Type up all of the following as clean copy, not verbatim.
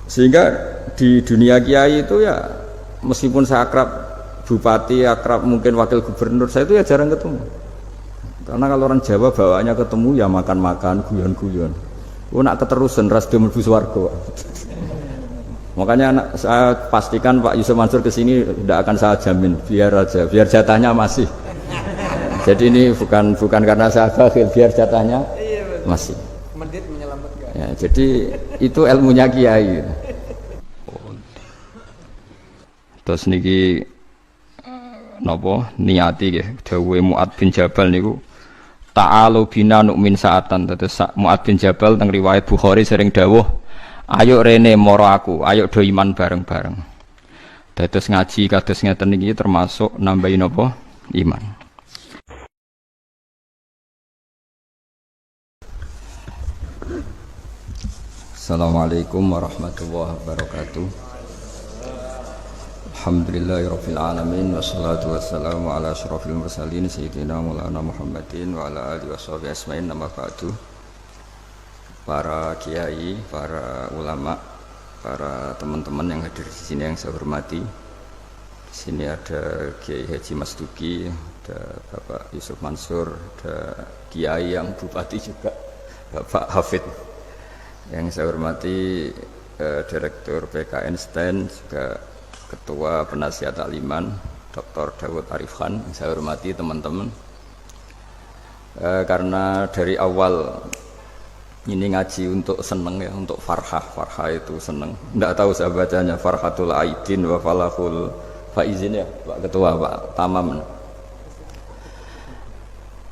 Sehingga di dunia kiai itu ya meskipun saya akrab bupati, akrab mungkin wakil gubernur, saya itu ya jarang ketemu. Karena kalau orang Jawa bawaannya ketemu ya makan-makan, guyon-guyon. Nak keterusan ras dia mlebu swarga. Makanya saya pastikan Pak Yusuf Mansur kesini tidak akan saya jamin, biar aja, biar jatahnya masih. Jadi ini bukan karena saya bakhil, biar jatahnya masih. Medit menyelamatkan. Ya, jadi itu ilmunya kiai. Terus niki napa niati nggih dawuhe Mu'ad bin Jabal niku ta'alu bina nu'min sa'atan. Terus Mu'ad bin Jabal teng riwayat Bukhari sering dawuh, ayo rene moro aku, ayo do iman bareng-bareng. Dados ngaji kados ngeten niki termasuk nambahi napa? Iman. Assalamualaikum warahmatullahi wabarakatuh. Alhamdulillahirabbil alamin wassalatu wassalamu ala asyrofil mursalin sayyidina Maulana Muhammadin wa ala alihi washabihi ajmain. Nama ba'du. Para kiai, para ulama, para teman-teman yang hadir di sini yang saya hormati. Di sini ada Kiai Haji Mas Duki, ada Bapak Yusuf Mansur, ada kiai yang bupati juga, Bapak Hafid. Yang saya hormati Direktur PKN STEN, juga Ketua Penasihat Takliman Dr. Dawud Arif Khan. Yang saya hormati teman-teman, karena dari awal ini ngaji untuk seneng ya, untuk farhah itu seneng. Tidak tahu saya bacanya Farhatul Aidin wa Falahul Faizin ya Pak Ketua, Pak Tamam.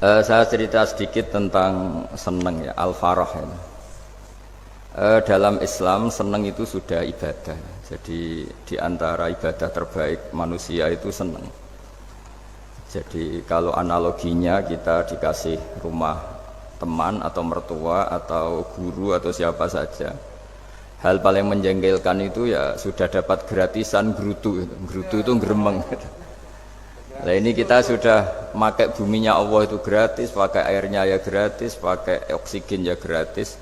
Saya cerita sedikit tentang seneng ya, al-farah ya. Dalam Islam seneng itu sudah ibadah. Jadi di antara ibadah terbaik manusia itu seneng. Jadi kalau analoginya kita dikasih rumah teman atau mertua atau guru atau siapa saja, hal paling menjengkelkan itu ya sudah dapat gratisan gerutu itu gremeng. Nah ini kita sudah pakai buminya Allah itu gratis, pakai airnya ya gratis, pakai oksigen ya gratis,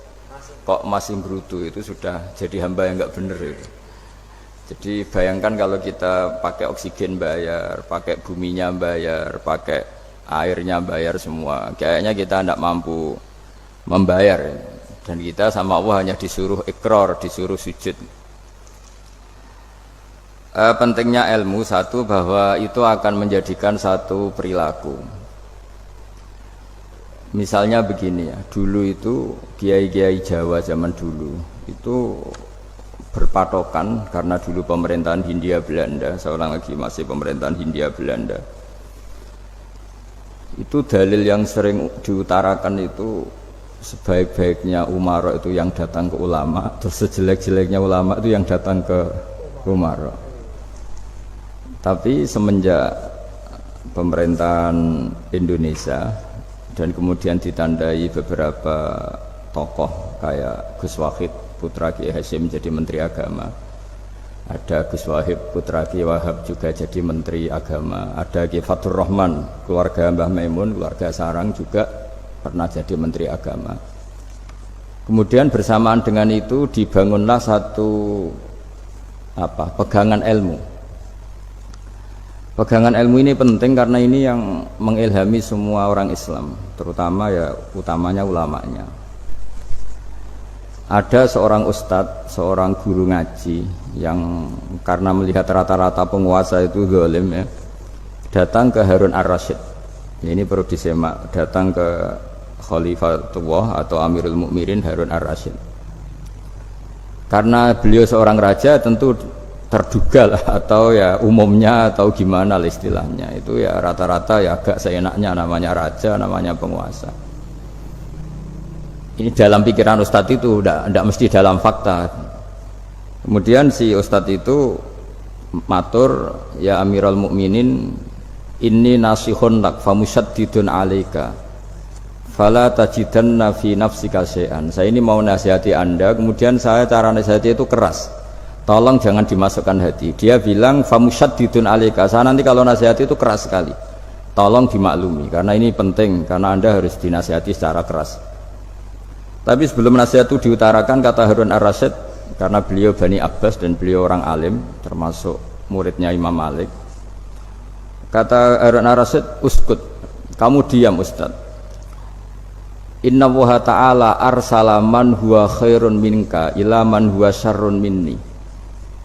kok masih gerutu, itu sudah jadi hamba yang nggak bener itu. Jadi bayangkan kalau kita pakai oksigen bayar, pakai buminya bayar, pakai airnya bayar semua, kayaknya kita tidak mampu membayar, dan kita sama Allah hanya disuruh ikrar, disuruh sujud. Pentingnya ilmu satu, bahwa itu akan menjadikan satu perilaku. Misalnya begini ya, dulu itu kiai-kiai Jawa zaman dulu itu berpatokan, karena dulu pemerintahan Hindia Belanda, seorang lagi masih pemerintahan Hindia Belanda. Itu dalil yang sering diutarakan itu sebaik-baiknya umara itu yang datang ke ulama, terus sejelek-jeleknya ulama itu yang datang ke umara. Tapi semenjak pemerintahan Indonesia dan kemudian ditandai beberapa tokoh kayak Gus Wahid putra Kiai Hasyim jadi Menteri Agama, ada Gus Wahid putra Kiai Wahab juga jadi Menteri Agama, ada Kiai Fatur Rahman keluarga Mbah Maimun, keluarga Sarang juga pernah jadi Menteri Agama. Kemudian bersamaan dengan itu dibangunlah satu pegangan ilmu. Pegangan ilmu ini penting karena ini yang mengilhami semua orang Islam, terutama ya utamanya ulamanya. Ada seorang ustadz, seorang guru ngaji yang karena melihat rata-rata penguasa itu zalim ya, datang ke Harun ar-Rasyid. Ini perlu disemak, datang ke Khalifatullah atau Amirul Mukminin Harun ar-Rasyid. Karena beliau seorang raja, tentu terduga lah, atau ya umumnya atau gimana lah istilahnya, itu ya rata-rata ya agak seenaknya, namanya raja, namanya penguasa. Ini dalam pikiran ustadz itu, tidak mesti dalam fakta. Kemudian si ustadz itu matur, ya Amirul Mukminin, inni nasihun lak famusyaddidun alaika fala tajidanna fi nafsika syai'an. Saya ini mau nasihati Anda, kemudian saya cara nasihati itu keras, tolong jangan dimasukkan hati. Dia bilang famusyaddidun alaika, saya nanti kalau nasihati itu keras sekali, tolong dimaklumi karena ini penting, karena Anda harus dinasihati secara keras. Tapi sebelum nasihat itu diutarakan, kata Harun ar-Rasyid, karena beliau Bani Abbas dan beliau orang alim termasuk muridnya Imam Malik. Kata Harun ar-Rasyid, uskut, kamu diam Ustaz. Inna Allaha ta'ala arsala man huwa khairun minka ila man huwa syarrun minni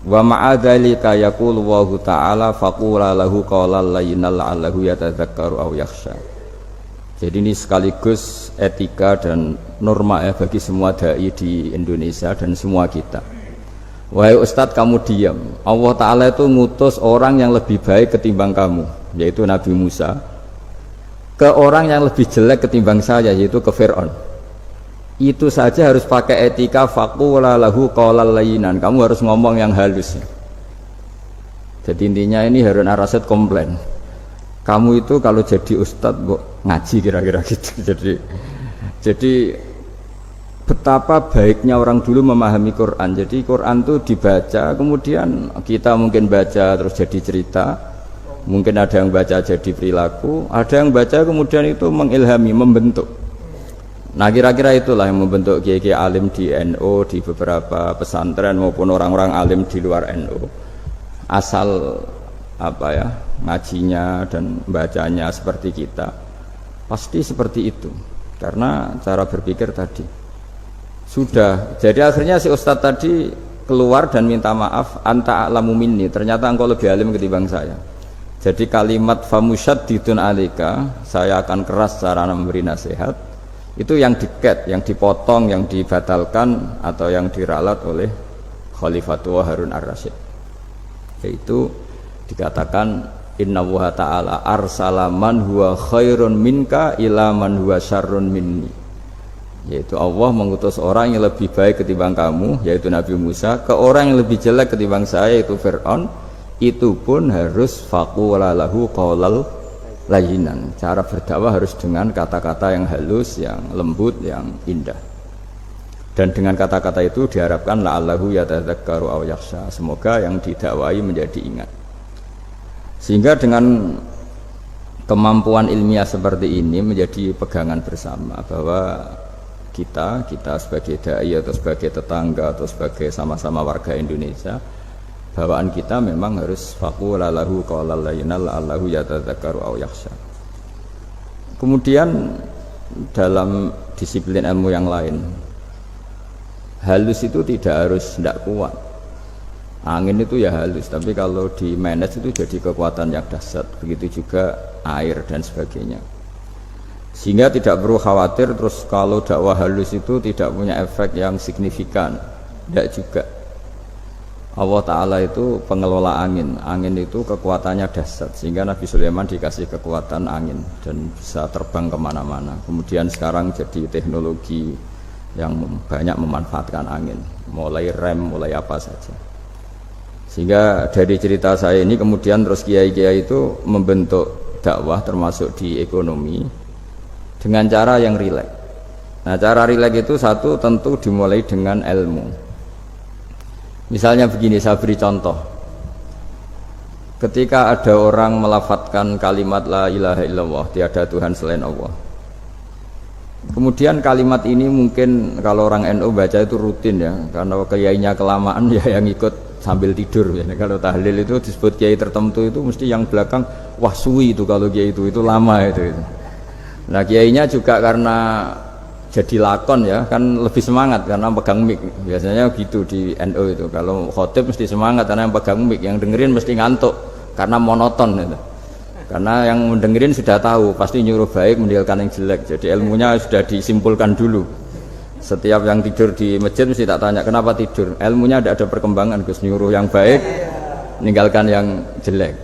wa ma'adzalika yaqulu Allahu ta'ala faqula lahu qawlan layyinan la'allahu yatadzakkaru aw yakhsha. Jadi ini sekaligus etika dan norma ya bagi semua dai di Indonesia dan semua kita. Wahai Ustadz, kamu diam. Allah Ta'ala itu ngutus orang yang lebih baik ketimbang kamu, yaitu Nabi Musa, ke orang yang lebih jelek ketimbang saya, yaitu ke Fir'aun. Itu saja harus pakai etika faqula lahu qawlan layyinan. Kamu harus ngomong yang halus. Jadi intinya ini Harun ar-Rasyid komplain. Kamu itu kalau jadi Ustadz ngaji kira-kira gitu. Jadi betapa baiknya orang dulu memahami Quran. Jadi Quran itu dibaca, kemudian kita mungkin baca terus jadi cerita, mungkin ada yang baca jadi perilaku, ada yang baca kemudian itu mengilhami, membentuk. Nah kira-kira itulah yang membentuk kiai-kiai alim di NU, di beberapa pesantren maupun orang-orang alim di luar NU. Asal apa ya, ngajinya dan bacanya seperti kita, pasti seperti itu. Karena cara berpikir tadi sudah, jadi akhirnya si Ustadz tadi keluar dan minta maaf, anta a'lamu minni, ternyata engkau lebih alim ketimbang saya. Jadi kalimat famusyaddidun alika, saya akan keras cara memberi nasihat, itu yang diket, yang dipotong, yang dibatalkan atau yang diralat oleh Khalifatullah Harun ar-Rasyid. Yaitu dikatakan inna Allaha ta'ala arsala man huwa khairun minka ila man huwa syarrun minni. Yaitu Allah mengutus orang yang lebih baik ketimbang kamu, yaitu Nabi Musa, ke orang yang lebih jelek ketimbang saya, yaitu Fir'aun. Itu pun harus faqula lahu qawlal layyinan. Cara berdakwah harus dengan kata-kata yang halus, yang lembut, yang indah. Dan dengan kata-kata itu diharapkan la'allahu yatadzakkaru aw yakhsha. Semoga yang didakwai menjadi ingat. Sehingga dengan kemampuan ilmiah seperti ini menjadi pegangan bersama bahwa kita sebagai dai atau sebagai tetangga atau sebagai sama-sama warga Indonesia, bawaan kita memang harus faqula lahu qawlan layyinan la'allahu yatadzakkaru aw yakhsha. Kemudian dalam disiplin ilmu yang lain, halus itu tidak kuat. Angin itu ya halus, tapi kalau di manage itu jadi kekuatan yang dahsyat. Begitu juga air dan sebagainya. Sehingga tidak perlu khawatir terus kalau dakwah halus itu tidak punya efek yang signifikan. Tidak juga. Allah Ta'ala itu pengelola angin. Angin itu kekuatannya dahsyat, sehingga Nabi Sulaiman dikasih kekuatan angin dan bisa terbang kemana-mana. Kemudian sekarang jadi teknologi yang banyak memanfaatkan angin, mulai rem, mulai apa saja. Sehingga dari cerita saya ini kemudian terus kiai-kiai itu membentuk dakwah termasuk di ekonomi dengan cara yang rileks. Nah, cara rileks itu satu tentu dimulai dengan ilmu. Misalnya begini, saya beri contoh. Ketika ada orang melafadzkan kalimat la ilaha illallah, tiada Tuhan selain Allah. Kemudian kalimat ini mungkin kalau orang NU baca itu rutin ya, karena kiainya kelamaan ya yang ikut sambil tidur ya. Kalau tahlil itu disebut kiai tertentu itu mesti yang belakang wah suwi itu, kalau kiai itu lama itu. Nah kiainya juga karena jadi lakon ya kan lebih semangat karena pegang mic. Biasanya gitu di NU itu, kalau khotib mesti semangat karena yang pegang mic, yang dengerin mesti ngantuk karena monoton gitu. Karena yang mendengerin sudah tahu pasti nyuruh baik meninggalkan yang jelek, jadi ilmunya sudah disimpulkan dulu. Setiap yang tidur di masjid mesti tak tanya kenapa tidur, ilmunya tidak ada perkembangan, Gus, nyuruh yang baik meninggalkan yang jelek.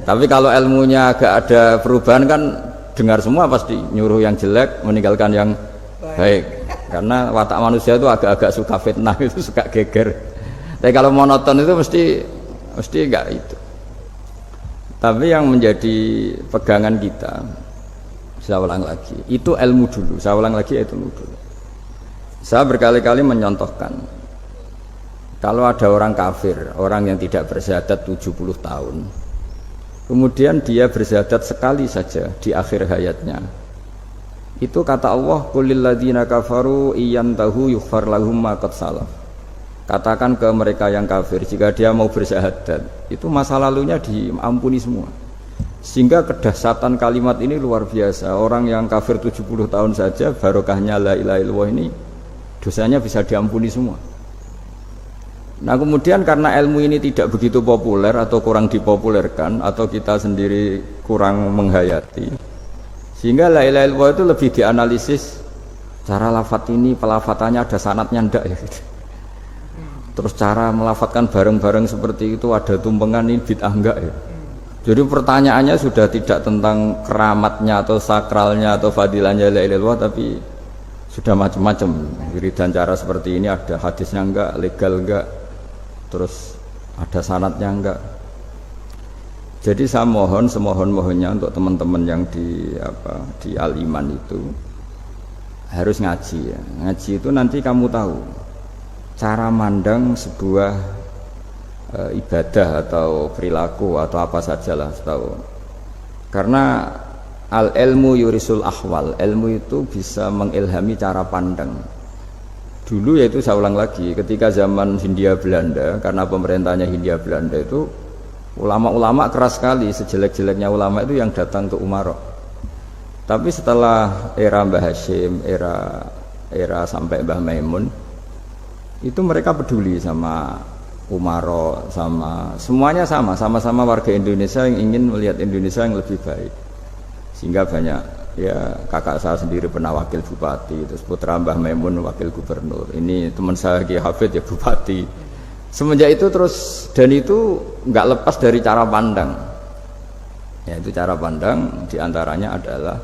Tapi kalau ilmunya agak ada perubahan kan dengar semua pasti nyuruh yang jelek meninggalkan yang baik. Karena watak manusia itu agak-agak suka fitnah, itu suka geger. Tapi kalau monoton itu mesti enggak itu. Tapi yang menjadi pegangan kita, saya ulang lagi, itu ilmu dulu. Saya ulang lagi, itu ilmu dulu. Saya berkali-kali menyontohkan, kalau ada orang kafir, orang yang tidak bersyahadat 70 tahun, kemudian dia bersyahadat sekali saja di akhir hayatnya, itu kata Allah, qulil ladzina kafaru iyantahu yughfar lahum ma qad salaf. katakan ke mereka yang kafir jika dia mau bersyahadat, itu masa lalunya diampuni semua. Sehingga kedahsyatan kalimat ini luar biasa. Orang yang kafir 70 tahun saja barokahnya la ilaha illallah ini dosanya bisa diampuni semua. Nah kemudian karena ilmu ini tidak begitu populer atau kurang dipopulerkan atau kita sendiri kurang menghayati, sehingga la ilaha illallah itu lebih dianalisis cara lafadz ini, pelafatannya ada sanadnya ndak ya gitu. Terus cara melafatkan bareng-bareng seperti itu ada tumpengan ini bid'ah enggak ya. Jadi pertanyaannya sudah tidak tentang keramatnya atau sakralnya atau fadilahnya la ilaha illallah, tapi sudah macam-macam. Wiridan cara seperti ini ada hadisnya enggak, legal enggak, terus ada sanadnya enggak. Jadi saya mohon semohon-mohonnya untuk teman-teman yang di Al-Iman itu harus ngaji ya. Ngaji itu nanti kamu tahu cara mandang sebuah ibadah atau perilaku atau apa sajalah tahu. Karena al-ilmu yurisul ahwal, ilmu itu bisa mengilhami cara pandang. Dulu yaitu saya ulang lagi, ketika zaman Hindia Belanda, karena pemerintahnya Hindia Belanda itu ulama-ulama keras sekali, sejelek-jeleknya ulama itu yang datang ke Umaro. Tapi setelah era Mbah Hashim, era sampai Mbah Maimun, itu mereka peduli sama Umaro, sama semuanya sama-sama warga Indonesia yang ingin melihat Indonesia yang lebih baik. Sehingga banyak ya, kakak saya sendiri pernah wakil bupati, terus putra Mbah Maimun wakil gubernur. Ini teman saya Ki Hafid ya bupati. Semenjak itu terus, dan itu nggak lepas dari cara pandang. Ya itu cara pandang diantaranya adalah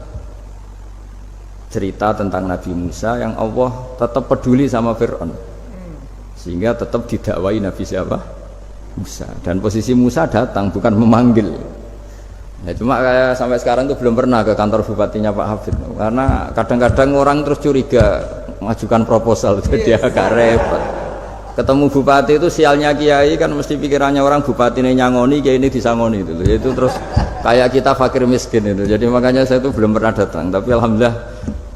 cerita tentang Nabi Musa yang Allah tetap peduli sama Fir'aun, sehingga tetap didakwai Nabi siapa? Musa. Dan posisi Musa datang bukan memanggil. Ya, cuma kayak sampai sekarang tuh belum pernah ke kantor bupatinya Pak Hafid, karena kadang-kadang orang terus curiga mengajukan proposal, jadi agak repot. Ketemu bupati itu sialnya kiai kan mesti pikirannya orang bupati ini nyangoni, kiai ini disangoni itu terus kayak kita fakir miskin itu. Jadi makanya saya itu belum pernah datang, tapi alhamdulillah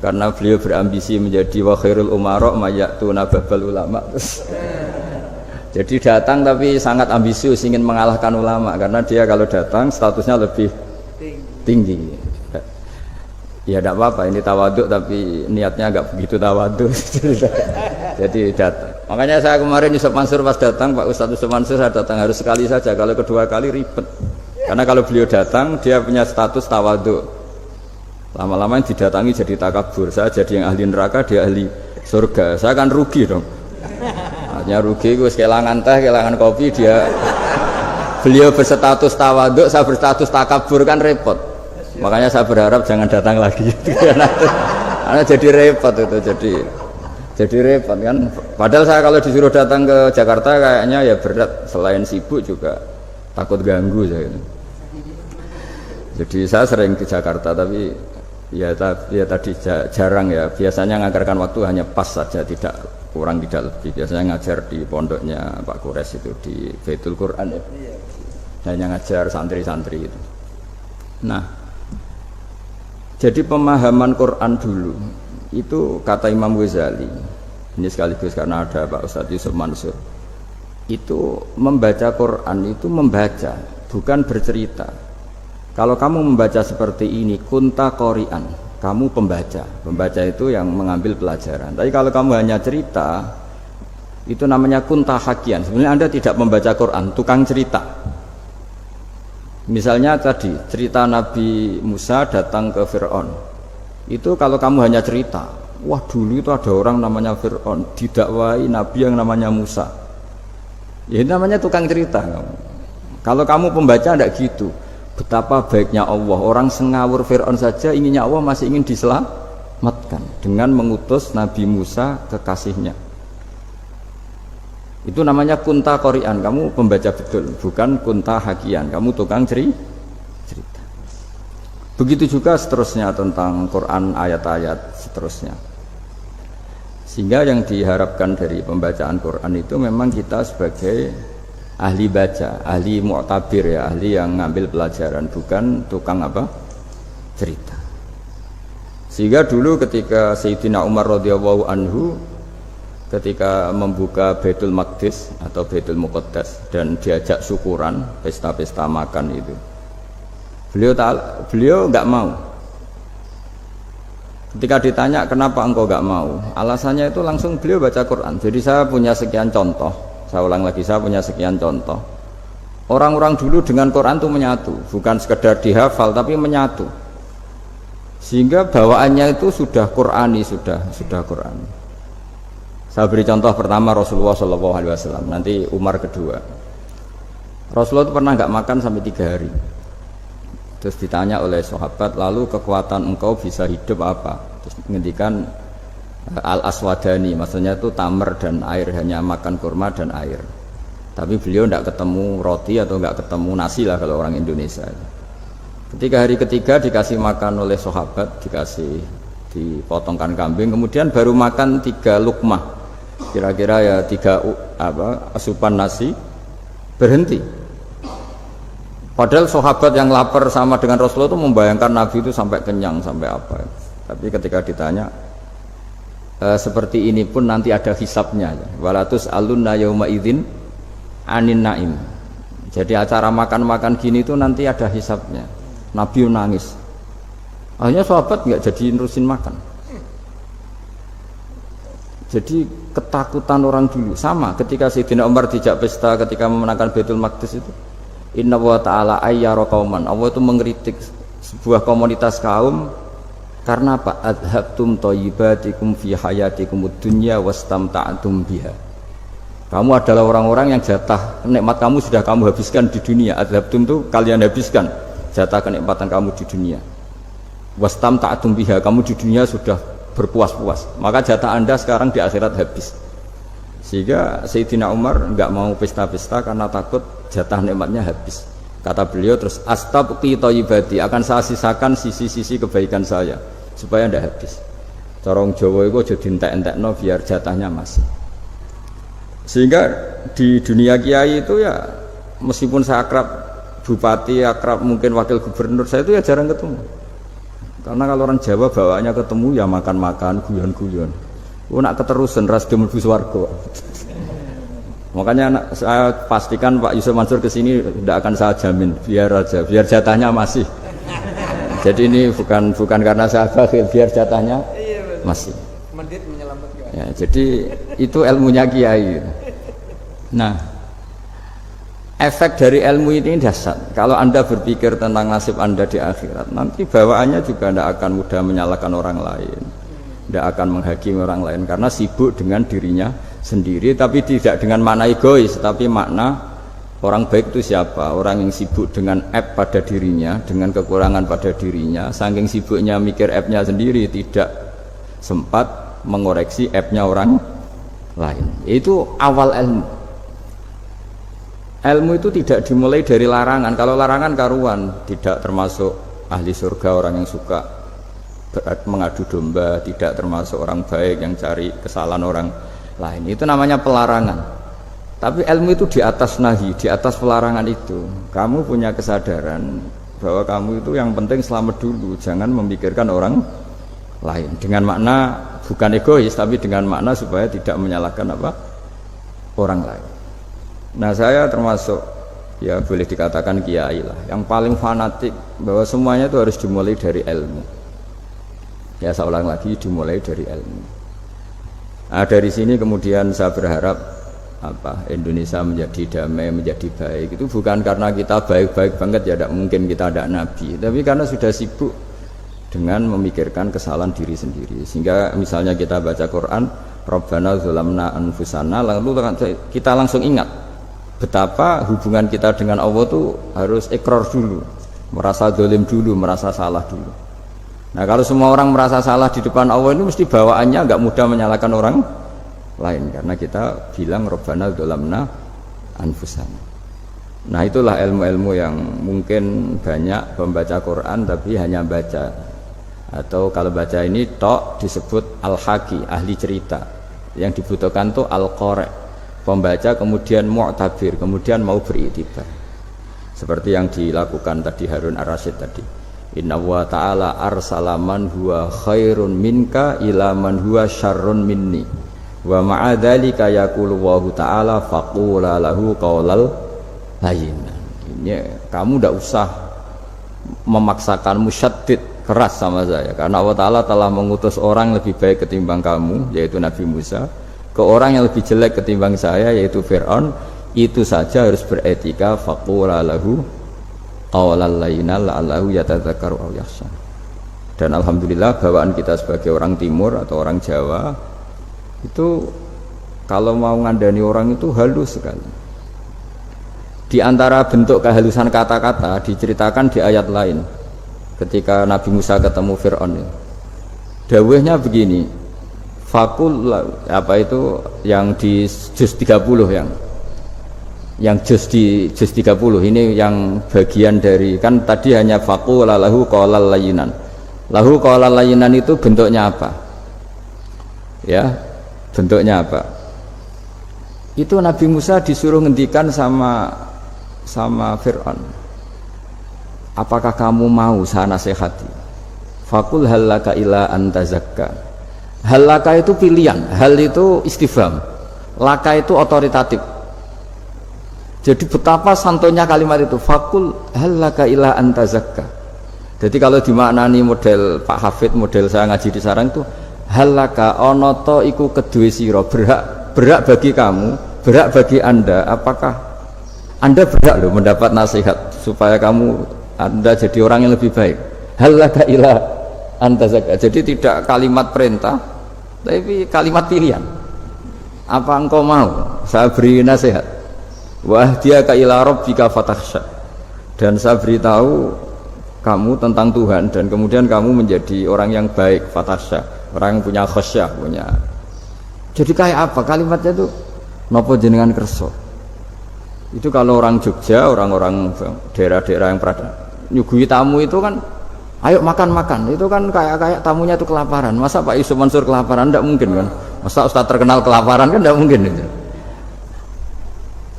karena beliau berambisi menjadi wa khairul umara mayatuna babal ulama terus. Jadi datang tapi sangat ambisius ingin mengalahkan ulama, karena dia kalau datang statusnya lebih tinggi. Ya tidak apa-apa, ini tawaduk tapi niatnya agak begitu tawaduk. Jadi datang. Makanya saya kemarin Yusuf Mansur pas datang, Pak Ustadz Yusuf Mansur saya datang harus sekali saja, kalau kedua kali ribet. Karena kalau beliau datang dia punya status tawaduk. Lama-lama yang didatangi jadi takabur, saya jadi yang ahli neraka, dia ahli surga. Saya kan rugi dong. Artinya rugi, gue kehilangan teh, kehilangan kopi, beliau berstatus tawaduk, saya berstatus takabur, kan repot. Makanya saya berharap jangan datang lagi. Karena jadi repot itu, jadi repot kan. Padahal saya kalau disuruh datang ke Jakarta kayaknya ya berat, selain sibuk juga takut ganggu saya. Jadi saya sering ke Jakarta tapi ya tadi jarang ya. Biasanya nganggarkan waktu hanya pas saja, tidak kurang tidak lebih. Biasanya ngajar di pondoknya Pak Kures itu di Baitul Quran ya. Hanya ngajar santri-santri itu. Nah, jadi pemahaman Quran dulu itu kata Imam Ghazali, ini sekaligus karena ada Pak Ustadz Yusuf Mansur, itu membaca Quran itu membaca, bukan bercerita. Kalau kamu membaca seperti ini, kunta qori'an, kamu pembaca. Pembaca itu yang mengambil pelajaran. Tapi kalau kamu hanya cerita, itu namanya kunta hakian. Sebenarnya Anda tidak membaca Quran, tukang cerita. Misalnya tadi cerita Nabi Musa datang ke Fir'aun, itu kalau kamu hanya cerita, wah dulu itu ada orang namanya Fir'aun didakwai Nabi yang namanya Musa, ya ini namanya tukang cerita. Kalau kamu pembaca tidak gitu. Betapa baiknya Allah, orang sengawur Fir'aun saja inginnya Allah masih ingin diselamatkan dengan mengutus Nabi Musa kekasihnya. Itu namanya kunta qori'an, kamu pembaca betul, bukan kunta hakian, kamu tukang cerita. Begitu juga seterusnya tentang Quran, ayat-ayat seterusnya. Sehingga yang diharapkan dari pembacaan Quran itu memang kita sebagai ahli baca, ahli mu'tabir ya, ahli yang ngambil pelajaran, bukan tukang apa? Cerita. Sehingga dulu ketika Sayyidina Umar radhiyallahu anhu ketika membuka Baitul Maqdis atau Baitul Muqaddas dan diajak syukuran, pesta-pesta makan itu. Beliau nggak mau. Ketika ditanya kenapa engkau nggak mau, alasannya itu langsung beliau baca Quran. Jadi saya punya sekian contoh. Saya ulang lagi, saya punya sekian contoh. Orang-orang dulu dengan Quran itu menyatu, bukan sekedar dihafal tapi menyatu. Sehingga bawaannya itu sudah Qurani, sudah Qurani. Saya beri contoh pertama Rasulullah SAW, nanti Umar kedua. Rasulullah itu pernah nggak makan sampai 3 hari. Terus ditanya oleh sahabat, lalu kekuatan engkau bisa hidup apa? Terus menghentikan al-aswadani, maksudnya itu tamar dan air, hanya makan kurma dan air. Tapi beliau tidak ketemu roti atau nggak ketemu nasi lah kalau orang Indonesia. Ketika hari ketiga dikasih makan oleh sahabat, dipotongkan kambing, kemudian baru makan 3 lukmah. Kira-kira ya 3 asupan nasi, berhenti. Padahal sahabat yang lapar sama dengan Rasulullah itu membayangkan Nabi itu sampai kenyang, sampai apa. Tapi ketika ditanya, seperti ini pun nanti ada hisabnya. Walatus alunna yauma idzin anin naim. Jadi acara makan-makan gini itu nanti ada hisabnya. Nabi nangis. Akhirnya sahabat nggak jadi nerusin makan. Jadi ketakutan orang dulu sama ketika Sayyidina Umar dijak pesta ketika memenangkan Baitul Maqdis itu. Inna wa ta'ala ayyara qauman. Allah itu mengkritik sebuah komunitas kaum karena apa? Adhabtum thayyibatikum fi hayatikumud dunya wastamta'tum biha. Kamu adalah orang-orang yang jatah nikmat kamu sudah kamu habiskan di dunia. Adhabtum itu kalian habiskan jatah kenikmatan kamu di dunia. Wastamta'tum biha, kamu di dunia sudah berpuas-puas, maka jatah anda sekarang di akhirat habis. Sehingga Sayyidina Umar nggak mau pesta-pesta karena takut jatah nikmatnya habis. Kata beliau terus, astabqi thayyibati, akan saya sisakan sisi-sisi kebaikan saya supaya ndak habis. Corong Jawa itu aja dientek-entekno biar jatahnya masih. Sehingga di dunia kiai itu ya meskipun saya akrab bupati, akrab mungkin wakil gubernur, saya itu ya jarang ketemu. Karena kalau orang Jawa bawaannya ketemu ya makan-makan, guyon-guyon. Nak keterusan ras mlebu swarga. Makanya saya pastikan Pak Yusuf Mansur kesini tidak akan saya jamin, biar aja, biar jatahnya masih. Jadi ini bukan karena saya bakhil, biar jatahnya masih. Mendit menyelamatkan. Ya, jadi itu ilmunya kiai. Nah, efek dari ilmu ini dahsyat. Kalau anda berpikir tentang nasib anda di akhirat, nanti bawaannya juga tidak akan mudah menyalahkan orang lain, tidak akan menghakimi orang lain karena sibuk dengan dirinya sendiri, tapi tidak dengan makna egois, tapi makna orang baik itu siapa? Orang yang sibuk dengan aib pada dirinya, dengan kekurangan pada dirinya, saking sibuknya mikir aibnya sendiri, tidak sempat mengoreksi aibnya orang lain. Itu awal ilmu. Ilmu itu tidak dimulai dari larangan. Kalau larangan karuan, tidak termasuk ahli surga orang yang suka mengadu domba, tidak termasuk orang baik yang cari kesalahan orang lain. Itu namanya pelarangan. Tapi ilmu itu di atas nahi, di atas pelarangan itu. Kamu punya kesadaran bahwa kamu itu yang penting selamat dulu, jangan memikirkan orang lain. Dengan makna bukan egois, tapi dengan makna supaya tidak menyalahkan orang lain. Nah, saya termasuk ya boleh dikatakan kiai lah yang paling fanatik bahwa semuanya itu harus dimulai dari ilmu. Ya saya ulang lagi, dimulai dari ilmu. Nah, dari sini kemudian saya berharap Indonesia menjadi damai, menjadi baik. Itu bukan karena kita baik-baik banget, ya tidak mungkin kita ada nabi, tapi karena sudah sibuk dengan memikirkan kesalahan diri sendiri. Sehingga misalnya kita baca Quran, Rabbana dzalamna anfusana, lalu kita langsung ingat betapa hubungan kita dengan Allah itu harus ikrar dulu, merasa dolim dulu, merasa salah dulu. Nah, kalau semua orang merasa salah di depan Allah ini mesti bawaannya nggak mudah menyalahkan orang lain, karena kita bilang Rabbana dzalamna anfusana. Nah, itulah ilmu-ilmu yang mungkin banyak membaca Quran tapi hanya baca, atau kalau baca ini tok disebut al-haqi, ahli cerita. Yang dibutuhkan tuh al-qari, pembaca kemudian mu'tabir, kemudian mau beriktibar. Seperti yang dilakukan tadi Harun Ar-Rasyid tadi. Inna wa ta'ala arsala man huwa khairun minka ila man huwa syarrun minni. Wa ma'a dzalika yaqulu Allahu ta'ala faqula lahu qaulal layyinan. Ini kamu tidak usah memaksakan musyaddid keras sama saya, karena Allah Ta'ala telah mengutus orang lebih baik ketimbang kamu, yaitu Nabi Musa, ke orang yang lebih jelek ketimbang saya, yaitu Fir'aun. Itu saja harus beretika. Faqula lahu qaulal layyinan la'allahu yatadzakkaru aw yakhsha. Dan alhamdulillah bawaan kita sebagai orang timur atau orang Jawa itu kalau mau ngandani orang itu halus sekali. Di antara bentuk kehalusan kata-kata diceritakan di ayat lain ketika Nabi Musa ketemu Fir'aun. Dawuhnya begini, fakul apa itu yang di juz 30 yang juz 30 ini yang bagian dari, kan tadi hanya fakul lahu qaulal layyinan. Lahu qaulal layyinan itu bentuknya apa? Ya, bentuknya apa? Itu Nabi Musa disuruh ngendikan sama Fir'aun, apakah kamu mau saya nasihati? Fakul halaka ila antazakka. Halaka itu pilihan, hal itu istifham, laka itu otoritatif. Jadi betapa santonya kalimat itu, fakul halaka ila antazakka. Jadi kalau dimaknani model Pak Hafid, model saya ngaji di sarang itu, halaka onoto iku kedue sira, berhak bagi kamu, berhak bagi anda, apakah anda berhak loh mendapat nasihat supaya anda jadi orang yang lebih baik. Halaka ila antazakka. Jadi tidak kalimat perintah, tapi kalimat pilihan. Apa engkau mau saya beri nasihat? Wahdiyaka ila rabbika fatakhsha. Dan saya beritahu kamu tentang Tuhan, dan kemudian kamu menjadi orang yang baik, fatakhsha, orang yang punya khasyah, punya. Jadi kayak apa kalimatnya itu? Nopo jenengan kerso. Itu kalau orang Jogja, orang-orang daerah-daerah yang pernah nyuguhi tamu itu kan, ayo makan-makan. Itu kan kayak tamunya itu kelaparan. Masa Pak Yusuf Mansur kelaparan? Tidak mungkin kan. Masa Ustaz terkenal kelaparan kan? Tidak mungkin itu.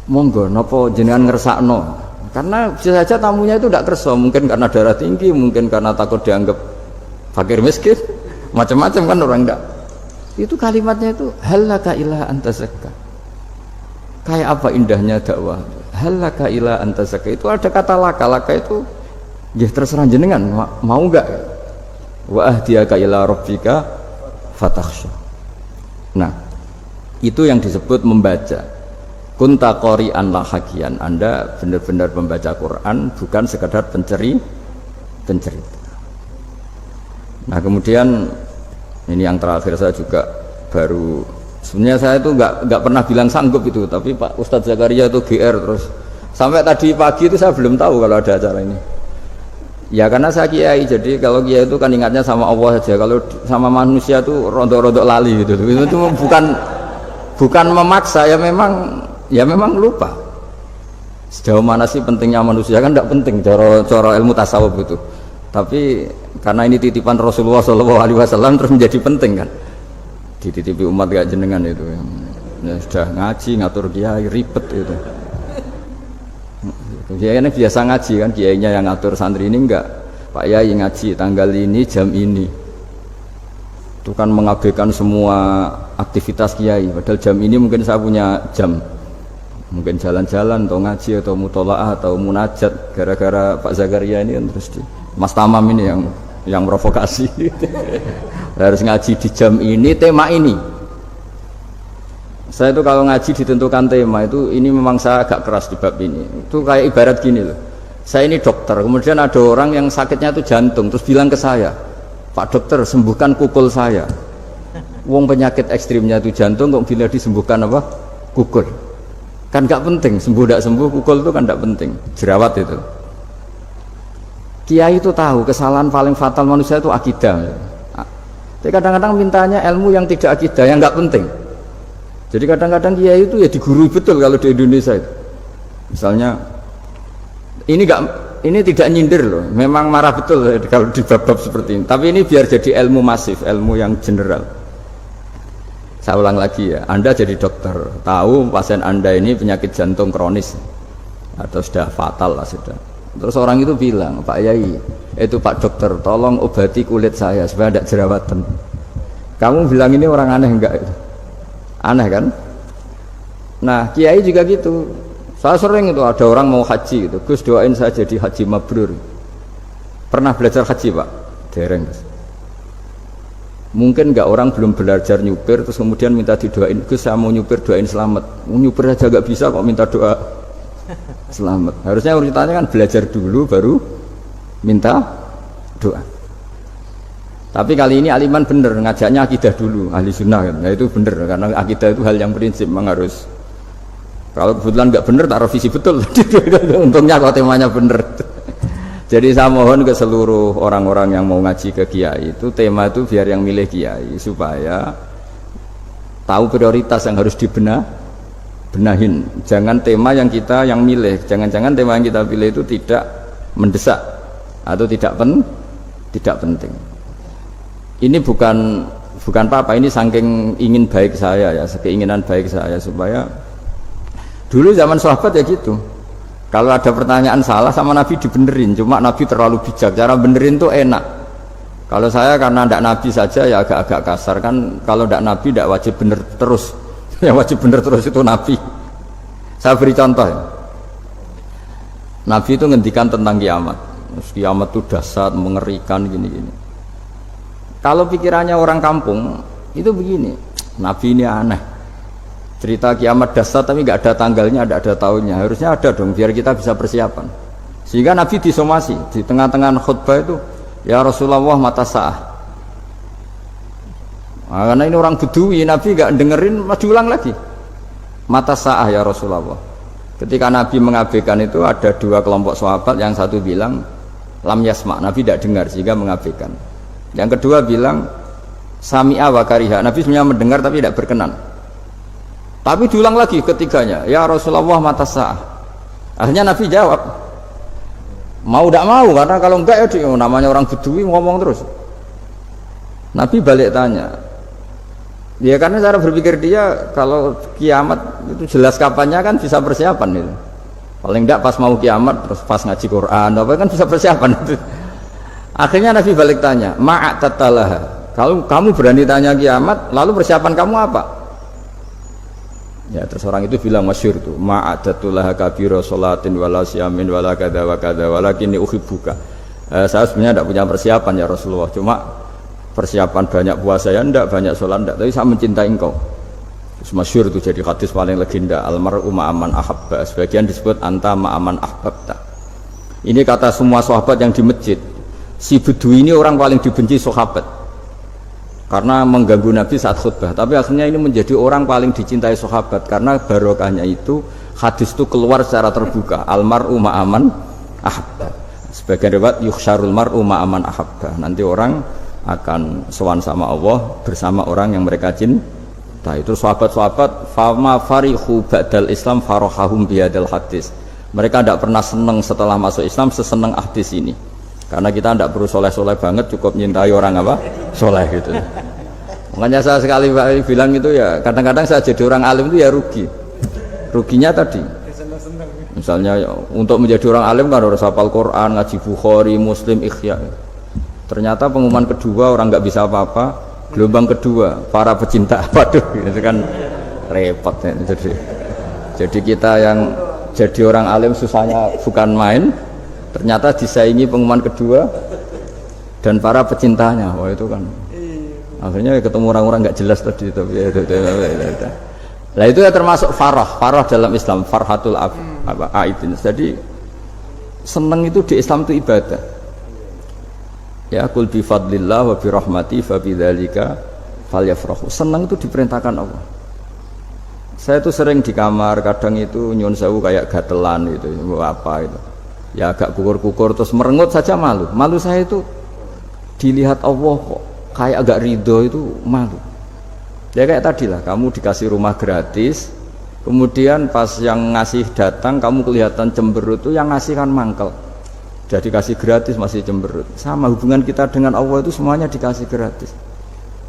Monggo, nopo jenengan ngersakno. Karena bisa saja tamunya itu tidak kerso, mungkin karena darah tinggi, mungkin karena takut dianggap fakir miskin, macam-macam kan orang enggak. Itu kalimatnya itu halaka ila antazakka. Kayak apa indahnya dakwah. Halaka ila antazakka itu ada kata laka itu ya terserah jenengan mau enggak. Wa ahdiyaka ila rabbika fatakhsha. Nah, itu yang disebut membaca. Kunta qori'an la hakian, Anda benar-benar membaca Quran, bukan sekedar pencerita. Nah kemudian ini yang terakhir, saya juga baru, sebenarnya saya itu nggak pernah bilang sanggup itu, tapi Pak Ustadz Zakaria itu GR terus sampai tadi pagi itu saya belum tahu kalau ada acara ini. Ya karena saya kiai, jadi kalau kiai itu kan ingatnya sama Allah saja, kalau sama manusia itu rontok-rontok lali gitu. Itu bukan memaksa, ya memang lupa. Sejauh mana sih pentingnya manusia kan tidak penting coro ilmu tasawuf itu. Tapi karena ini titipan Rasulullah SAW terus menjadi penting kan. Dititipi umat gak jenengan itu. Ya, sudah ngaji ngatur kiai ribet itu. Kiai ini biasa ngaji kan, kiainya yang ngatur santri ini enggak. Pak Yai ngaji tanggal ini jam ini. Itu kan mengabaikan semua aktivitas kiai. Padahal jam ini mungkin saya punya jam. Mungkin jalan-jalan atau ngaji atau mutolaah atau munajat, gara-gara Pak Zakaria ini terus Mas Tamam ini yang provokasi. Harus ngaji di jam ini, tema ini. Saya itu kalau ngaji ditentukan tema itu, ini memang saya agak keras di bab ini. Itu kayak ibarat gini loh. Saya ini dokter, kemudian ada orang yang sakitnya itu jantung, terus bilang ke saya, Pak dokter sembuhkan kukul saya. Wong penyakit ekstrimnya itu jantung, kok bila disembuhkan apa? Kukul. Kan gak penting, sembuh tidak sembuh, kukul itu kan gak penting, jerawat itu. Kiai itu tahu kesalahan paling fatal manusia itu akidah. Tapi kadang-kadang mintanya ilmu yang tidak akidah, yang gak penting. Jadi kadang-kadang kiai itu ya digurui betul kalau di Indonesia itu. Misalnya, ini tidak nyindir loh, memang marah betul kalau di bab-bab seperti ini. Tapi ini biar jadi ilmu masif, ilmu yang general. Saya ulang lagi ya, Anda jadi dokter, tahu pasien Anda ini penyakit jantung kronis atau sudah fatal lah sudah. Terus orang itu bilang, Pak Yai, itu Pak dokter, tolong obati kulit saya supaya tidak jerawatan. Kamu bilang ini orang aneh enggak itu? Aneh kan? Nah, kiai juga gitu. Saya sering itu ada orang mau haji gitu, Gus doain saya jadi haji mabrur. Pernah belajar haji Pak? Dereng. Mungkin enggak orang belum belajar nyupir terus kemudian minta didoain, Gus saya mau nyupir doain selamat. Nyupir aja enggak bisa kok minta doa selamat. Harusnya urutannya kan belajar dulu baru minta doa. Tapi kali ini aliman bener ngajaknya akidah dulu, ahli sunnah kan. Nah itu bener karena akidah itu hal yang prinsip memang harus. Kalau kebetulan nggak bener tak revisi betul. Untungnya kalau temanya bener. Jadi saya mohon ke seluruh orang-orang yang mau ngaji ke kiai itu tema itu biar yang milih kiai supaya tahu prioritas yang harus benahin. Jangan tema yang kita yang milih. Jangan-jangan tema yang kita pilih itu tidak mendesak atau tidak penting. Ini bukan apa-apa, ini saking ingin baik saya ya, keinginan baik saya supaya dulu zaman sahabat ya gitu. Kalau ada pertanyaan salah sama Nabi dibenerin, cuma Nabi terlalu bijak, cara benerin tuh enak. Kalau saya karena ndak Nabi saja ya agak-agak kasar kan, kalau ndak Nabi ndak wajib bener terus. Yang wajib bener terus itu Nabi. Saya beri contoh ya. Nabi itu ngendikan tentang kiamat. Kiamat itu dahsyat, mengerikan gini-gini. Kalau pikirannya orang kampung itu begini, Nabi ini aneh. Cerita kiamat dahsyat tapi nggak ada tanggalnya, ada tahunnya. Harusnya ada dong biar kita bisa persiapan. Sehingga Nabi disomasi di tengah-tengah khutbah itu, ya Rasulullah mata sa'ah. Nah, karena ini orang Bedui, Nabi nggak dengerin, diulang lagi. Mata sa'ah ya Rasulullah. Ketika Nabi mengabaikan itu ada dua kelompok sahabat, yang satu bilang lam yasma, Nabi tidak dengar sehingga mengabaikan. Yang kedua bilang sami'a wa kariha, Nabi sebenarnya mendengar tapi tidak berkenan. Tapi diulang lagi ketiganya, ya Rasulullah mata sa'ah. Akhirnya Nabi jawab, mau tidak mau, karena kalau enggak ya namanya orang Bedui ngomong terus. Nabi balik tanya, ya karena cara berpikir dia kalau kiamat itu jelas kapannya kan bisa persiapan itu. Paling enggak pas mau kiamat terus pas ngaji Quran apa kan bisa persiapan itu. Akhirnya Nabi balik tanya, ma'atatalaha, kalau kamu berani tanya kiamat lalu persiapan kamu apa? Ya terus orang itu bilang masyhur tuh, ma'atatulaha kabira sholatin wala siyamin wala kada wa kada walakinni uhibbuka. Saya sebenarnya tidak punya persiapan ya Rasulullah, cuma persiapan banyak puasa ya enggak, banyak sholat enggak, tapi saya mencintai engkau. Terus masyhur itu jadi hadis paling legenda, almar'u ma'aman ahabba, sebagian disebut anta ma'aman ahbabta. Ini kata semua sahabat yang di masjid. Si Bedui ini orang paling dibenci sahabat karena mengganggu Nabi saat khutbah, tapi akhirnya ini menjadi orang paling dicintai sahabat karena barokahnya itu hadis itu keluar secara terbuka, almar'u ma'aman ahabba. Sebagian riwayat yuhsyarul mar'u ma'aman ahabba, nanti orang akan sowan sama Allah bersama orang yang mereka cinta. Itu sahabat-sahabat fama farihu ba'dal Islam farahahum bihadal hadis. Mereka tidak pernah senang setelah masuk Islam sesenang hadis ini. Karena kita tidak perlu soleh-soleh banget, cukup nyintai orang apa? Soleh gitu. Makanya saya sekali bilang itu ya, kadang-kadang saya jadi orang alim itu ya rugi. Ruginya tadi. Misalnya untuk menjadi orang alim kan harus hafal Quran, ngaji Bukhari, Muslim, Ikhya. Ternyata pengumuman kedua orang nggak bisa apa-apa. Gelombang kedua para pecinta, waduh, itu kan repot ya. Jadi kita yang jadi orang alim susahnya bukan main. Ternyata disaingi pengumuman kedua dan para pecintanya. Wah itu kan akhirnya ketemu orang-orang nggak jelas tadi. Nah itu ya termasuk farah dalam Islam, farhatul aidin. Jadi seneng itu di Islam itu ibadah. Ya kul bi fadlillah wa bi rahmati fa bidzalika falyafrahu. Seneng itu diperintahkan Allah. Saya itu sering di kamar, kadang itu nyun sewu kayak gatelan gitu, apa itu. Ya agak kukur-kukur terus merengut saja malu. Malu saya itu dilihat Allah kok kayak agak ridho itu malu. Ya kayak tadi lah, kamu dikasih rumah gratis, kemudian pas yang ngasih datang kamu kelihatan cemberut, itu yang ngasih kan mangkel. Jadi dikasih gratis masih cemberut. Sama hubungan kita dengan Allah itu semuanya dikasih gratis.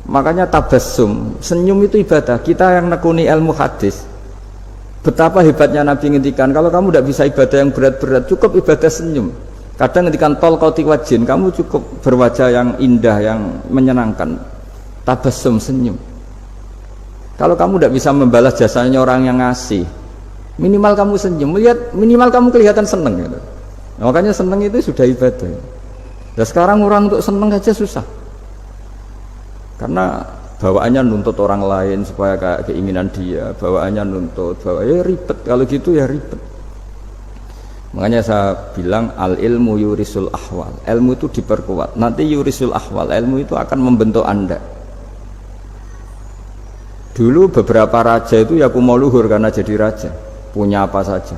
Makanya tabassum, senyum itu ibadah. Kita yang nekuni ilmu hadis, betapa hebatnya Nabi ngendikan, kalau kamu tidak bisa ibadah yang berat-berat, cukup ibadah senyum. Kadang ngendikan tol qati wajhin, kamu cukup berwajah yang indah, yang menyenangkan. Tabassum, senyum. Kalau kamu tidak bisa membalas jasanya orang yang ngasih, minimal kamu senyum, minimal kamu kelihatan seneng gitu. Makanya seneng itu sudah ibadah. Dan sekarang orang untuk seneng aja susah, karena bawaannya nuntut orang lain supaya kayak keinginan dia, bawaannya nuntut, ya ribet. Kalau gitu ya ribet. Makanya saya bilang al ilmu yurisul ahwal, ilmu itu diperkuat. Nanti yurisul ahwal, ilmu itu akan membentuk Anda. Dulu beberapa raja itu ya kumo luhur karena jadi raja, punya apa saja.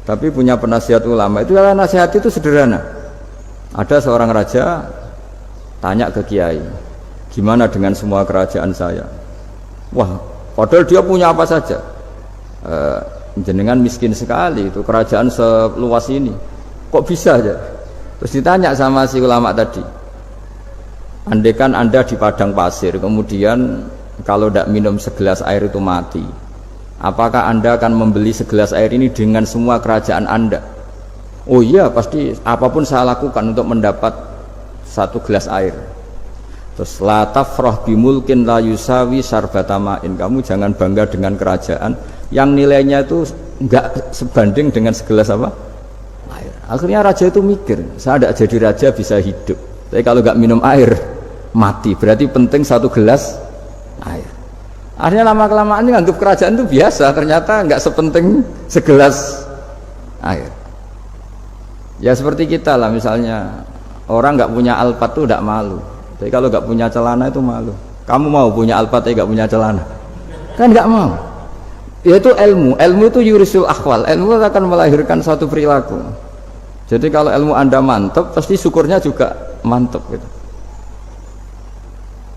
Tapi punya penasihat ulama itu, ya nasihat itu sederhana. Ada seorang raja tanya ke kiai, gimana dengan semua kerajaan saya? Wah, padahal dia punya apa saja. Jenengan miskin sekali, itu kerajaan seluas ini, kok bisa aja? Terus ditanya sama si ulama tadi, andaikan Anda di padang pasir, kemudian kalau tidak minum segelas air itu mati, apakah Anda akan membeli segelas air ini dengan semua kerajaan Anda? Oh iya, pasti apapun saya lakukan untuk mendapat satu gelas air. Terus la tafrah bimulkin la yusawi sarbatamain, kamu jangan bangga dengan kerajaan yang nilainya itu enggak sebanding dengan segelas apa? Air. Akhirnya raja itu mikir, saya tidak jadi raja bisa hidup, tapi kalau enggak minum air mati, berarti penting satu gelas air. Akhirnya lama-kelamaan ini anggap kerajaan itu biasa, ternyata enggak sepenting segelas air. Ya seperti kita lah, misalnya orang enggak punya alpat itu enggak malu, tapi kalau enggak punya celana itu malu. Kamu mau punya alpat tapi enggak punya celana? Kan enggak mau. Yaitu ilmu itu yurisul akhwal, ilmu akan melahirkan suatu perilaku. Jadi kalau ilmu Anda mantap, pasti syukurnya juga mantap gitu.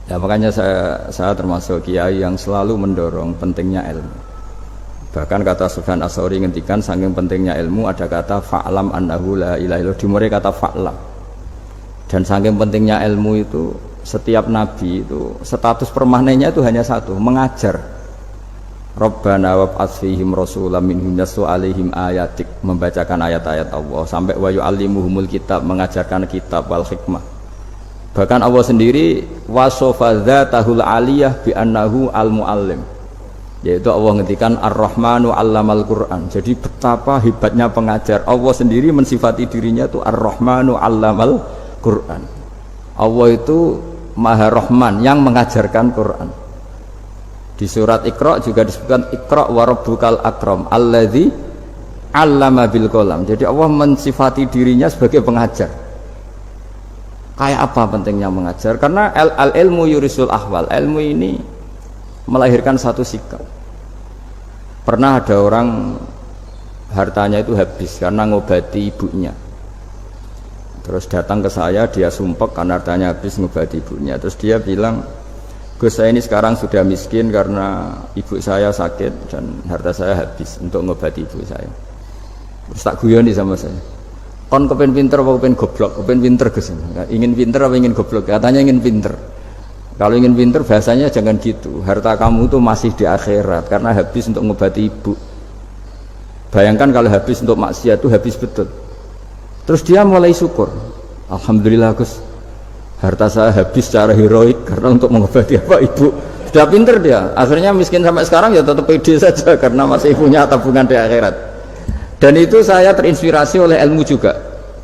Ya makanya saya termasuk kiai yang selalu mendorong pentingnya ilmu. Bahkan kata Sufyan Ats-Tsauri ngendikan saking pentingnya ilmu, ada kata fa'lam annahu la ilaha illallah, dimulai kata fa'lam. Dan saking pentingnya ilmu itu, setiap nabi itu status permanennya itu hanya satu, mengajar. Rabbana wab'ats fihim rasulam minhum yatlu 'alaihim ayatik, membacakan ayat-ayat Allah, sampai wa yu'allimuhumul kitab, mengajarkan kitab wal hikmah. Bahkan Allah sendiri wasofa dzatahul 'aliyah bi annahu al-muallim, yaitu Allah ngendikan ar-rahmanu 'allamal Qur'an. Jadi betapa hebatnya pengajar. Allah sendiri mensifati dirinya itu ar-rahmanu 'allamal Qur'an. Allah itu Maha Rahman yang mengajarkan Quran. Di surat Iqra juga disebutkan Iqra wa rabbukal akram alladzi 'allama bil qalam. Jadi Allah mensifati dirinya sebagai pengajar. Kayak apa pentingnya mengajar? Karena al-ilmu yurisul ahwal. Ilmu ini melahirkan satu sikap. Pernah ada orang hartanya itu habis karena ngobati ibunya. Terus datang ke saya, dia sumpek karena hartanya habis ngobati ibunya. Terus dia bilang, Gus, saya ini sekarang sudah miskin karena ibu saya sakit dan harta saya habis untuk ngobati ibu saya. Terus tak guyoni sama saya, kon kepen pinter apa kepen goblok? Kepen pinter Gus, ingin pinter apa ingin goblok? Katanya ingin pinter. Kalau ingin pinter bahasanya jangan gitu, harta kamu itu masih di akhirat karena habis untuk ngobati ibu. Bayangkan kalau habis untuk maksiat itu habis betul. Terus dia mulai syukur, alhamdulillah Gus, harta saya habis secara heroik karena untuk mengobati apa ibu. Sudah pinter dia, akhirnya miskin sampai sekarang ya tetap pede saja karena masih punya tabungan di akhirat. Dan itu saya terinspirasi oleh ilmu juga.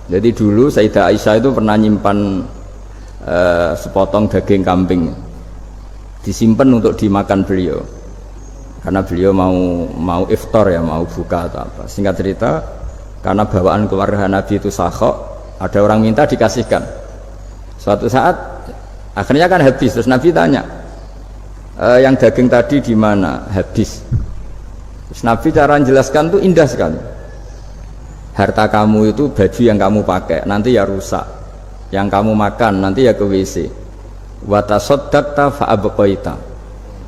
Jadi dulu Sayyidah Aisyah itu pernah nyimpan sepotong daging kambing, disimpan untuk dimakan beliau karena beliau mau iftar ya, mau buka atau apa. Singkat cerita, karena bawaan keluarga Nabi itu sakhok, ada orang minta dikasihkan. Suatu saat akhirnya kan habis, terus Nabi tanya, yang daging tadi di mana? Habis. Terus Nabi cara menjelaskan tuh indah sekali. Harta kamu itu baju yang kamu pakai nanti ya rusak, yang kamu makan nanti ya ke WC. Wa tasaddaqta fa abqaita.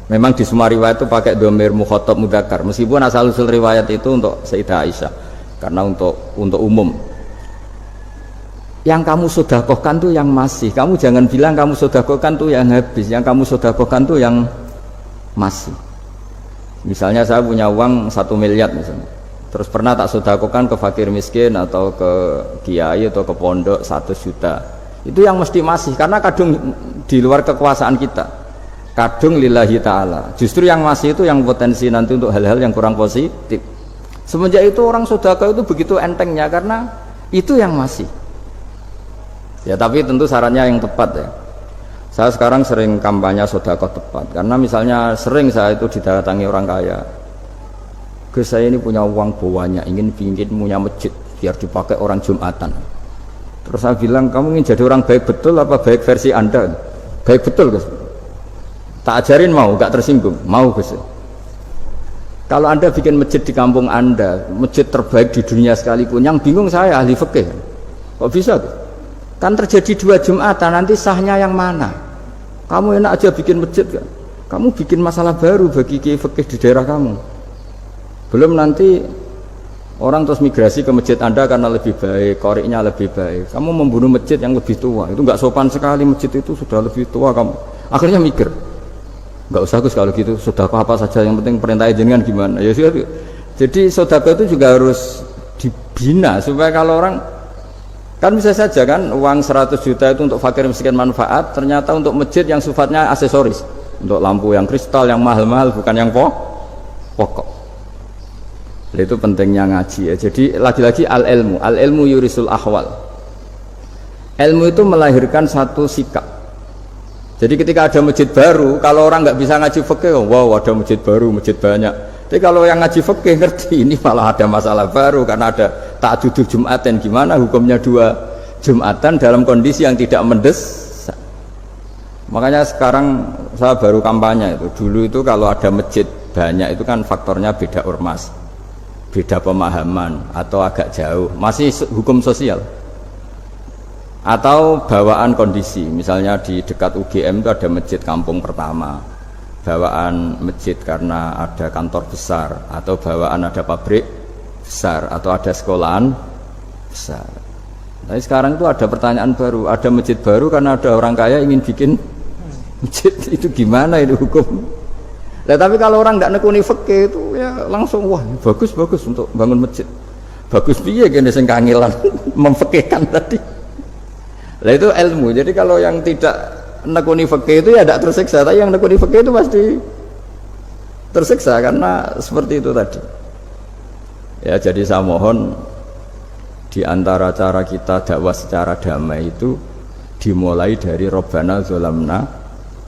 Memang di semua riwayat itu pakai dhamir mukhatab mudzakkar, meskipun asal usul riwayat itu untuk Sayyidah Aisyah karena untuk umum. Yang kamu sedekahkan tuh yang masih, kamu jangan bilang kamu sedekahkan tuh yang habis, yang kamu sedekahkan tuh yang masih. Misalnya saya punya uang 1 miliar misalnya, terus pernah tak sedekahkan ke fakir miskin atau ke kiai atau ke pondok 1 juta, itu yang mesti masih, karena kadung di luar kekuasaan kita. kadung lillahi ta'ala. Justru yang masih itu yang potensi nanti untuk hal-hal yang kurang positif. Semenjak itu orang sedekah itu begitu entengnya karena itu yang masih. Ya tapi tentu sarannya yang tepat ya. Saya sekarang sering kampanye sedekah tepat karena misalnya sering saya itu didatangi orang kaya. Gus, saya ini punya uang banyak, ingin punya masjid biar dipakai orang Jumatan. Terus saya bilang, kamu ingin jadi orang baik betul apa baik versi Anda? Baik betul Gus. Tak ajarin mau, gak tersinggung, mau Gus. Kalau Anda bikin masjid di kampung Anda, masjid terbaik di dunia sekalipun, yang bingung saya ahli fikih. Kok bisa tuh? Kan terjadi 2 Jumatan, nanti sahnya yang mana? Kamu enak aja bikin masjid kan? Kamu bikin masalah baru bagi kiai fikih di daerah kamu. Belum nanti orang terus migrasi ke masjid Anda karena lebih baik, koriknya lebih baik. Kamu membunuh masjid yang lebih tua, itu nggak sopan sekali, masjid itu sudah lebih tua kamu. Akhirnya mikir, nggak usah Gus kalau gitu, sedekah apa saja yang penting perintah jenengan gimana. Ya sudah. Jadi sedekah itu juga harus dibina supaya kalau orang kan bisa saja kan uang 100 juta itu untuk fakir miskin manfaat, ternyata untuk masjid yang sifatnya aksesoris, untuk lampu yang kristal yang mahal-mahal bukan yang pokok. Itu pentingnya ngaji ya. Jadi lagi-lagi al ilmu yurisul ahwal. Ilmu itu melahirkan satu sikap. Jadi ketika ada masjid baru, kalau orang nggak bisa ngaji fikih, wow ada masjid baru, masjid banyak. Tapi kalau yang ngaji fikih ngerti ini malah ada masalah baru karena ada ta'addudul Jum'atan. Gimana hukumnya 2 Jum'atan dalam kondisi yang tidak mendesak. Makanya sekarang saya baru kampanye itu. Dulu itu kalau ada masjid banyak itu kan faktornya beda ormas, beda pemahaman atau agak jauh, masih hukum sosial atau bawaan kondisi. Misalnya di dekat UGM itu ada masjid kampung pertama, bawaan masjid karena ada kantor besar atau bawaan ada pabrik besar atau ada sekolahan besar. Tapi sekarang itu ada pertanyaan baru, ada masjid baru karena ada orang kaya ingin bikin masjid. Itu gimana itu hukum? Nah, tapi kalau orang tidak nekuni fikih itu ya langsung wah bagus untuk bangun masjid. Bagus piye gini sing kangelan memfikihkan tadi. Lah itu ilmu. Jadi kalau yang tidak nekuni fikih itu ya tidak tersiksa, tapi yang nekuni fikih itu pasti tersiksa karena seperti itu tadi. Ya jadi saya mohon di antara cara kita dakwah secara damai itu dimulai dari Rabbana Zolamna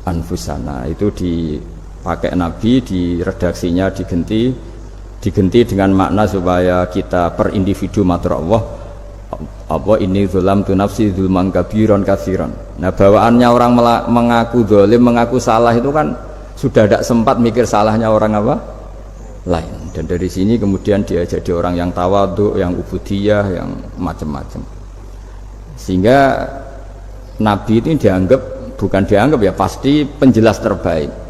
Anfusana. Itu pakai Nabi di redaksinya diganti dengan makna supaya kita per individu matur Allah apa ini zulam tu nafsi zulman kabiron katsiran. Nah bawaannya orang mengaku zalim, mengaku salah itu kan sudah tidak sempat mikir salahnya orang apa lain, dan dari sini kemudian dia jadi orang yang tawadhu, yang ubudiyah, yang macam-macam, sehingga Nabi ini bukan dianggap ya pasti penjelas terbaik.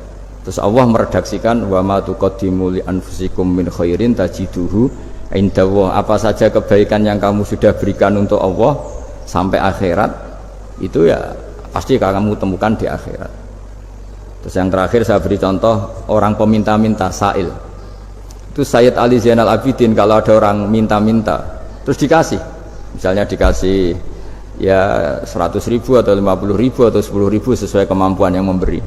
Terus Allah meredaksikan wa ma tuqaddimu li anfusikum min khairin tajiduhu indallah. Apa saja kebaikan yang kamu sudah berikan untuk Allah sampai akhirat itu ya pasti kamu temukan di akhirat. Terus yang terakhir saya beri contoh orang peminta-minta sa'il. Itu Sayyid Ali Zainal Abidin kalau ada orang minta-minta terus dikasih. Misalnya dikasih ya 100.000 atau 50.000 atau 10.000 sesuai kemampuan yang memberi.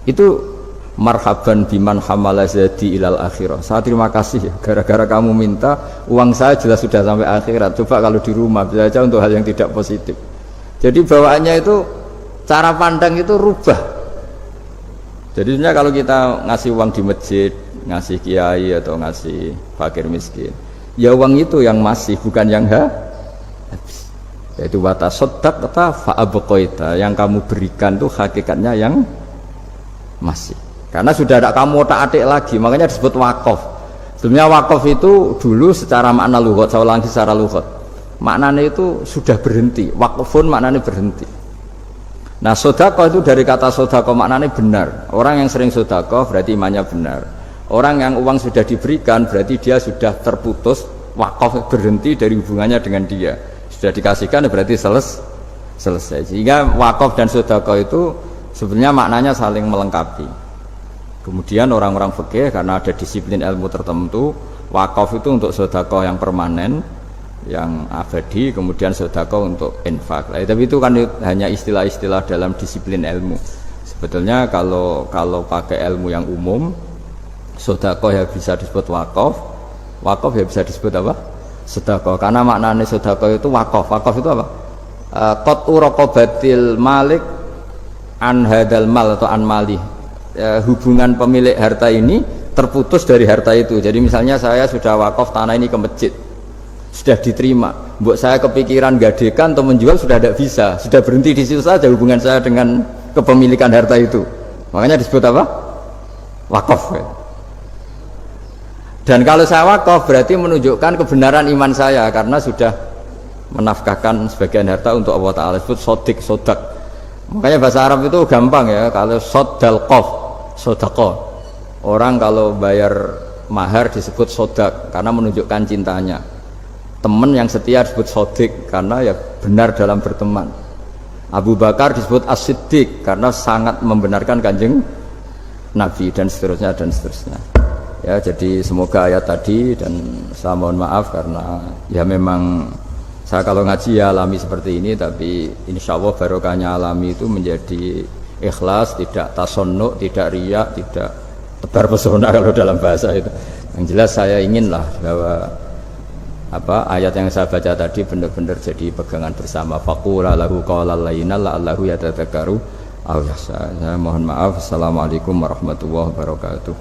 Itu marhaban biman hamala zadi ilal akhirah. Saya terima kasih ya, gara-gara kamu minta uang saya jelas sudah sampai akhirat. Coba kalau di rumah bisa saja untuk hal yang tidak positif. Jadi bawaannya itu cara pandang itu rubah. Jadi sebenarnya kalau kita ngasih uang di masjid, ngasih kiai atau ngasih fakir miskin, ya uang itu yang masih bukan yang habis. Yaitu watasodak kata fa'abqaita, yang kamu berikan itu hakikatnya yang masih. Karena sudah tidak kamu otak-atik lagi, makanya disebut wakaf. Sebenarnya wakaf itu dulu secara makna lughat, saya ulangi secara lughat, maknanya itu sudah berhenti. Wakfun maknanya berhenti. Nah sedekah itu dari kata sedekah maknanya benar. Orang yang sering sedekah berarti imannya benar. Orang yang uang sudah diberikan berarti dia sudah terputus, wakaf berhenti dari hubungannya dengan dia. Sudah dikasihkan berarti selesai. Sehingga wakaf dan sedekah itu sebenarnya maknanya saling melengkapi. Kemudian orang-orang fikih karena ada disiplin ilmu tertentu, wakaf itu untuk sedekah yang permanen, yang abadi, kemudian sedekah untuk infak. Tapi itu kan hanya istilah-istilah dalam disiplin ilmu. Sebetulnya kalau pakai ilmu yang umum, sedekah ya bisa disebut wakaf, wakaf ya bisa disebut apa? Sedekah. Karena maknanya sedekah itu wakaf. Wakaf itu apa? Qat'u raqabatil malik an hadal mal atau an mali. Hubungan pemilik harta ini terputus dari harta itu. Jadi misalnya saya sudah wakaf tanah ini ke masjid, sudah diterima. Buat saya kepikiran gadekan atau menjual sudah tidak bisa, sudah berhenti di situ saja hubungan saya dengan kepemilikan harta itu. Makanya disebut apa? Wakaf. Dan kalau saya wakaf berarti menunjukkan kebenaran iman saya karena sudah menafkahkan sebagian harta untuk Allah Ta'ala. Disebut sodik, sodak. Makanya bahasa Arab itu gampang ya. Kalau sodalqof, sodako, orang kalau bayar mahar disebut sodak karena menunjukkan cintanya. Teman yang setia disebut sodik karena ya benar dalam berteman. Abu Bakar disebut as-siddiq karena sangat membenarkan kanjeng Nabi, dan seterusnya dan seterusnya. Ya, jadi semoga ayat tadi, dan saya mohon maaf karena ya memang saya kalau ngaji ya alami seperti ini, tapi insya Allah barokahnya alami itu menjadi ikhlas, tidak tasonnuk, tidak riak, tidak tebar pesona kalau dalam bahasa itu. Yang jelas saya inginlah bahwa ayat yang saya baca tadi benar-benar jadi pegangan bersama. Faqula lahu qawlan layyinan la'allahu yatadzakkaru aw yakhsha. Saya mohon maaf. Assalamualaikum warahmatullahi wabarakatuh.